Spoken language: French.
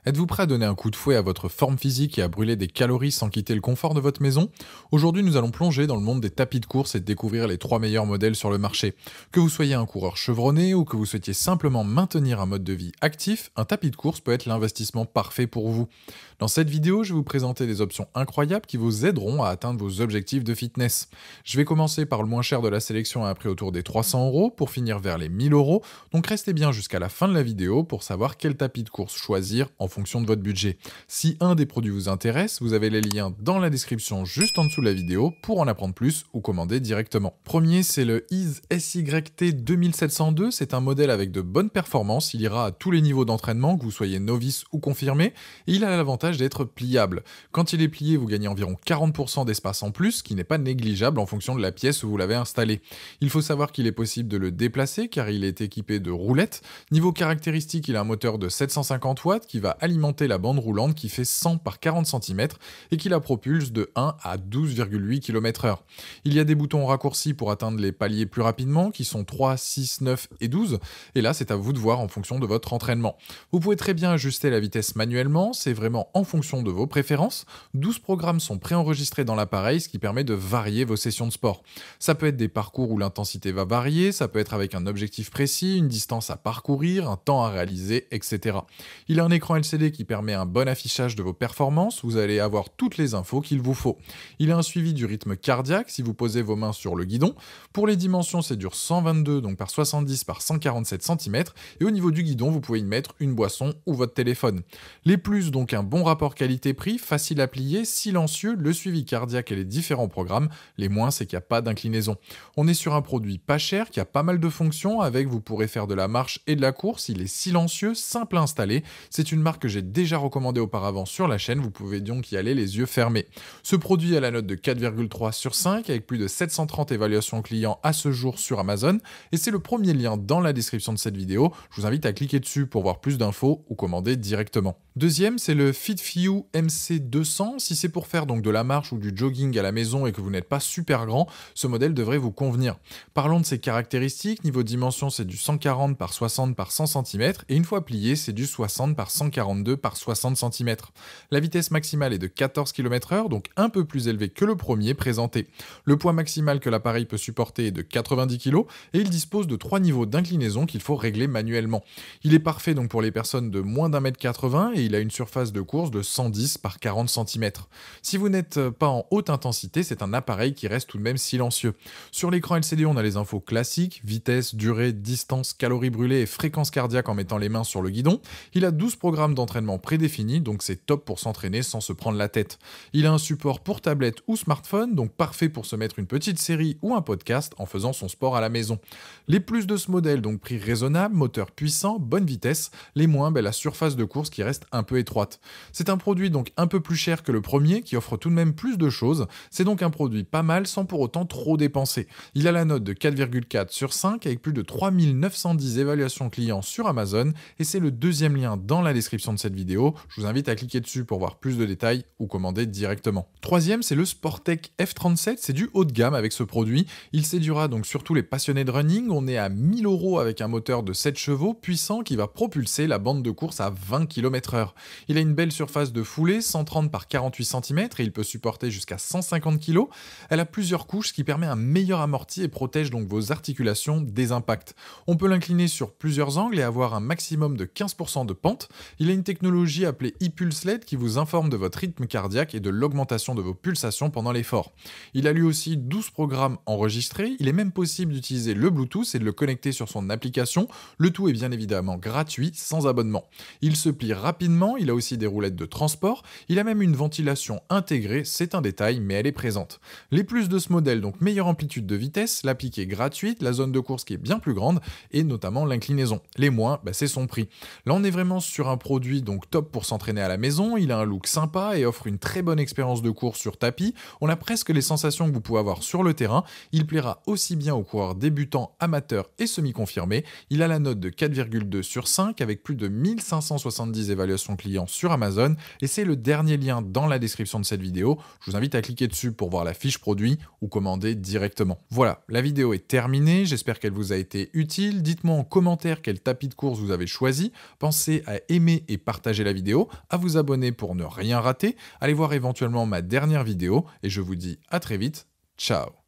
Êtes-vous prêt à donner un coup de fouet à votre forme physique et à brûler des calories sans quitter le confort de votre maison? Aujourd'hui, nous allons plonger dans le monde des tapis de course et découvrir les 3 meilleurs modèles sur le marché. Que vous soyez un coureur chevronné ou que vous souhaitiez simplement maintenir un mode de vie actif, un tapis de course peut être l'investissement parfait pour vous. Dans cette vidéo, je vais vous présenter des options incroyables qui vous aideront à atteindre vos objectifs de fitness. Je vais commencer par le moins cher de la sélection à un prix autour des 300 € pour finir vers les 1000 €, donc restez bien jusqu'à la fin de la vidéo pour savoir quel tapis de course choisir en fonction de votre budget. Si un des produits vous intéresse, vous avez les liens dans la description juste en dessous de la vidéo pour en apprendre plus ou commander directement. Premier, c'est le Ease SYT 2702. C'est un modèle avec de bonnes performances. Il ira à tous les niveaux d'entraînement, que vous soyez novice ou confirmé, et il a l'avantage d'être pliable. Quand il est plié, vous gagnez environ 40% d'espace en plus, ce qui n'est pas négligeable en fonction de la pièce où vous l'avez installé. Il faut savoir qu'il est possible de le déplacer car il est équipé de roulettes. Niveau caractéristiques, il a un moteur de 750 watts qui va alimenter la bande roulante qui fait 100 par 40 cm et qui la propulse de 1 à 12,8 km/h. Il y a des boutons raccourcis pour atteindre les paliers plus rapidement qui sont 3, 6, 9 et 12, et là c'est à vous de voir en fonction de votre entraînement. Vous pouvez très bien ajuster la vitesse manuellement, c'est vraiment en fonction de vos préférences. 12 programmes sont préenregistrés dans l'appareil, ce qui permet de varier vos sessions de sport. Ça peut être des parcours où l'intensité va varier, ça peut être avec un objectif précis, une distance à parcourir, un temps à réaliser, etc. Il a un écran LCD qui permet un bon affichage de vos performances, vous allez avoir toutes les infos qu'il vous faut. Il a un suivi du rythme cardiaque si vous posez vos mains sur le guidon. Pour les dimensions, c'est du 122 donc par 70 par 147 cm, et au niveau du guidon, vous pouvez y mettre une boisson ou votre téléphone. Les plus, donc un bon rapport qualité-prix, facile à plier, silencieux, le suivi cardiaque et les différents programmes. Les moins, c'est qu'il n'y a pas d'inclinaison. On est sur un produit pas cher qui a pas mal de fonctions. Avec, vous pourrez faire de la marche et de la course. Il est silencieux, simple à installer. C'est une marque que j'ai déjà recommandée auparavant sur la chaîne. Vous pouvez donc y aller les yeux fermés. Ce produit a la note de 4,3 sur 5 avec plus de 730 évaluations clients à ce jour sur Amazon. Et c'est le premier lien dans la description de cette vidéo. Je vous invite à cliquer dessus pour voir plus d'infos ou commander directement. Deuxième, c'est le FitFew MC200. Si c'est pour faire donc de la marche ou du jogging à la maison et que vous n'êtes pas super grand, ce modèle devrait vous convenir. Parlons de ses caractéristiques. Niveau dimension, c'est du 140 par 60 par 100 cm et une fois plié, c'est du 60 par 142 par 60 cm. La vitesse maximale est de 14 km/h, donc un peu plus élevée que le premier présenté. Le poids maximal que l'appareil peut supporter est de 90 kg et il dispose de 3 niveaux d'inclinaison qu'il faut régler manuellement. Il est parfait donc pour les personnes de moins d'1,80 m et il a une surface de course de 110 par 40 cm. Si vous n'êtes pas en haute intensité, c'est un appareil qui reste tout de même silencieux. Sur l'écran LCD, on a les infos classiques, vitesse, durée, distance, calories brûlées et fréquence cardiaque en mettant les mains sur le guidon. Il a 12 programmes d'entraînement prédéfinis, donc c'est top pour s'entraîner sans se prendre la tête. Il a un support pour tablette ou smartphone, donc parfait pour se mettre une petite série ou un podcast en faisant son sport à la maison. Les plus de ce modèle, donc prix raisonnable, moteur puissant, bonne vitesse. Les moins, la surface de course qui reste un peu étroite. C'est un produit donc un peu plus cher que le premier qui offre tout de même plus de choses. C'est donc un produit pas mal sans pour autant trop dépenser. Il a la note de 4,4 sur 5 avec plus de 3910 évaluations clients sur Amazon et c'est le deuxième lien dans la description de cette vidéo. Je vous invite à cliquer dessus pour voir plus de détails ou commander directement. Troisième, c'est le Sportec F37. C'est du haut de gamme avec ce produit. Il séduira donc surtout les passionnés de running. On est à 1000 € avec un moteur de 7 chevaux puissant qui va propulser la bande de course à 20 km/h. Il a une belle surface de foulée, 130 par 48 cm et il peut supporter jusqu'à 150 kg. Elle a plusieurs couches, ce qui permet un meilleur amorti et protège donc vos articulations des impacts. On peut l'incliner sur plusieurs angles et avoir un maximum de 15% de pente. Il a une technologie appelée ePulse LED qui vous informe de votre rythme cardiaque et de l'augmentation de vos pulsations pendant l'effort. Il a lui aussi 12 programmes enregistrés. Il est même possible d'utiliser le Bluetooth et de le connecter sur son application. Le tout est bien évidemment gratuit, sans abonnement. Il se plie rapidement, il a aussi des roulettes de transport, il a même une ventilation intégrée, c'est un détail mais elle est présente. Les plus de ce modèle, donc meilleure amplitude de vitesse, la pique est gratuite, la zone de course qui est bien plus grande et notamment l'inclinaison. Les moins, c'est son prix. Là on est vraiment sur un produit donc top pour s'entraîner à la maison, il a un look sympa et offre une très bonne expérience de course sur tapis, on a presque les sensations que vous pouvez avoir sur le terrain, il plaira aussi bien aux coureurs débutants, amateurs et semi-confirmés, il a la note de 4,2 sur 5 avec plus de 1570 évaluations clients sur Amazon et c'est le dernier lien dans la description de cette vidéo. Je vous invite à cliquer dessus pour voir la fiche produit ou commander directement. Voilà, la vidéo est terminée, j'espère qu'elle vous a été utile. Dites-moi en commentaire quel tapis de course vous avez choisi. Pensez à aimer et partager la vidéo, à vous abonner pour ne rien rater, allez voir éventuellement ma dernière vidéo et je vous dis à très vite, ciao.